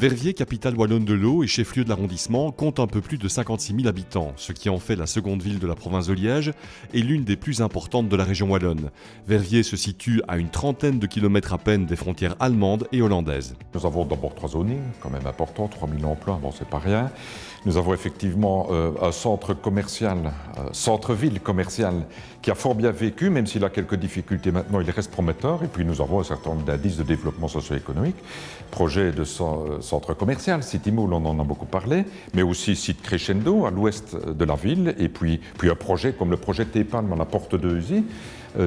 Verviers, capitale wallonne de l'eau et chef-lieu de l'arrondissement, compte un peu plus de 56 000 habitants, ce qui en fait la seconde ville de la province de Liège et l'une des plus importantes de la région wallonne. Verviers se situe à une trentaine de kilomètres à peine des frontières allemandes et hollandaises. Nous avons d'abord 3 zonings, quand même important, 3 000 emplois, bon c'est pas rien. Nous avons effectivement un centre commercial, centre-ville commercial, qui a fort bien vécu, même s'il a quelques difficultés maintenant, il reste prometteur. Et puis nous avons un certain nombre d'indices de développement socio-économique, projet de centre commercial, City Mall, on en a beaucoup parlé, mais aussi site Crescendo à l'ouest de la ville, et puis un projet comme le projet T-Palm à la porte de Uzy.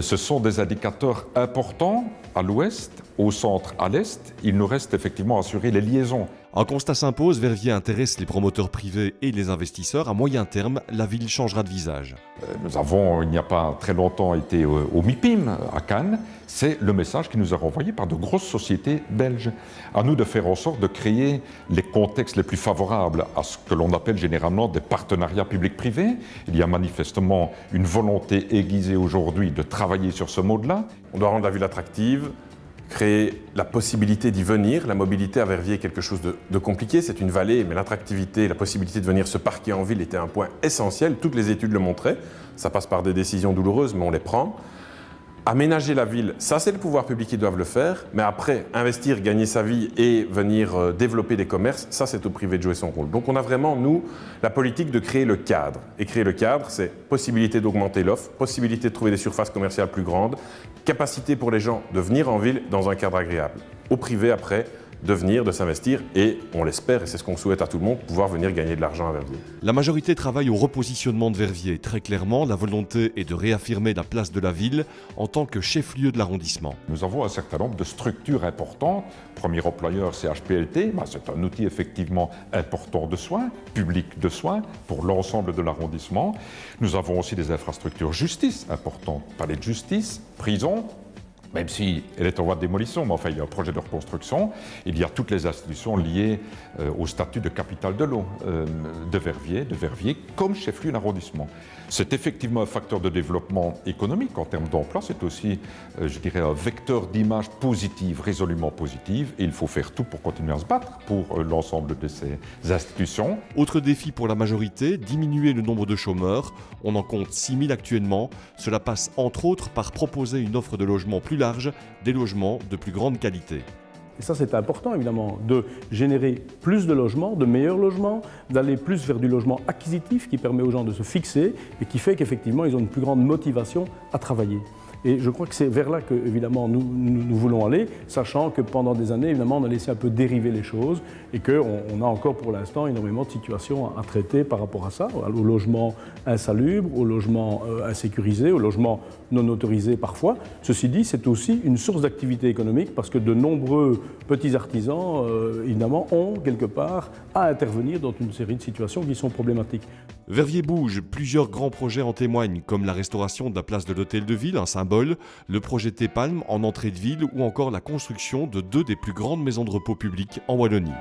Ce sont des indicateurs importants à l'ouest, au centre, à l'est. Il nous reste effectivement à assurer les liaisons. Un constat s'impose, Verviers intéresse les promoteurs privés et les investisseurs. À moyen terme, la ville changera de visage. Nous avons, il n'y a pas très longtemps, été au MIPIM à Cannes. C'est le message qui nous est renvoyé par de grosses sociétés belges. À nous de faire en sorte de créer les contextes les plus favorables à ce que l'on appelle généralement des partenariats publics-privés. Il y a manifestement une volonté aiguisée aujourd'hui de travailler sur ce mode-là. On doit rendre la ville attractive, créer la possibilité d'y venir. La mobilité à Verviers est quelque chose de compliqué, c'est une vallée, mais l'attractivité, la possibilité de venir se parquer en ville était un point essentiel. Toutes les études le montraient. Ça passe par des décisions douloureuses, mais on les prend. Aménager la ville, ça c'est le pouvoir public qui doivent le faire, mais après, investir, gagner sa vie et venir développer des commerces, ça c'est au privé de jouer son rôle. Donc on a vraiment, nous, la politique de créer le cadre. Et créer le cadre, c'est possibilité d'augmenter l'offre, possibilité de trouver des surfaces commerciales plus grandes, capacité pour les gens de venir en ville dans un cadre agréable. Au privé, après, de venir, de s'investir et, on l'espère, et c'est ce qu'on souhaite à tout le monde, pouvoir venir gagner de l'argent à Verviers. La majorité travaille au repositionnement de Verviers. Très clairement, la volonté est de réaffirmer la place de la ville en tant que chef-lieu de l'arrondissement. Nous avons un certain nombre de structures importantes. Premier employeur, CHPLT, c'est un outil effectivement important de soins, public de soins, pour l'ensemble de l'arrondissement. Nous avons aussi des infrastructures justice importantes, palais de justice, prison. Même si elle est en voie de démolition, mais enfin il y a un projet de reconstruction. Il y a toutes les institutions liées au statut de capitale de l'eau de Verviers comme chef-lieu d'arrondissement. C'est effectivement un facteur de développement économique en termes d'emploi. C'est aussi, je dirais, un vecteur d'image positive, résolument positive. Et il faut faire tout pour continuer à se battre pour l'ensemble de ces institutions. Autre défi pour la majorité, diminuer le nombre de chômeurs. On en compte 6 000 actuellement. Cela passe entre autres par proposer une offre de logement plus large, des logements de plus grande qualité. Et ça, c'est important, évidemment, de générer plus de logements, de meilleurs logements, d'aller plus vers du logement acquisitif qui permet aux gens de se fixer et qui fait qu'effectivement, ils ont une plus grande motivation à travailler. Et je crois que c'est vers là que, évidemment, nous voulons aller, sachant que pendant des années, évidemment, on a laissé un peu dériver les choses et qu'on a encore pour l'instant énormément de situations à traiter par rapport à ça, au logement insalubre, au logement insécurisé, au logement non autorisé parfois. Ceci dit, c'est aussi une source d'activité économique parce que de nombreux petits artisans, évidemment, ont quelque part à intervenir dans une série de situations qui sont problématiques. Verviers bouge, plusieurs grands projets en témoignent, comme la restauration de la place de l'Hôtel de Ville, un symbole, le projet T-Palm en entrée de ville ou encore la construction de 2 des plus grandes maisons de repos publiques en Wallonie.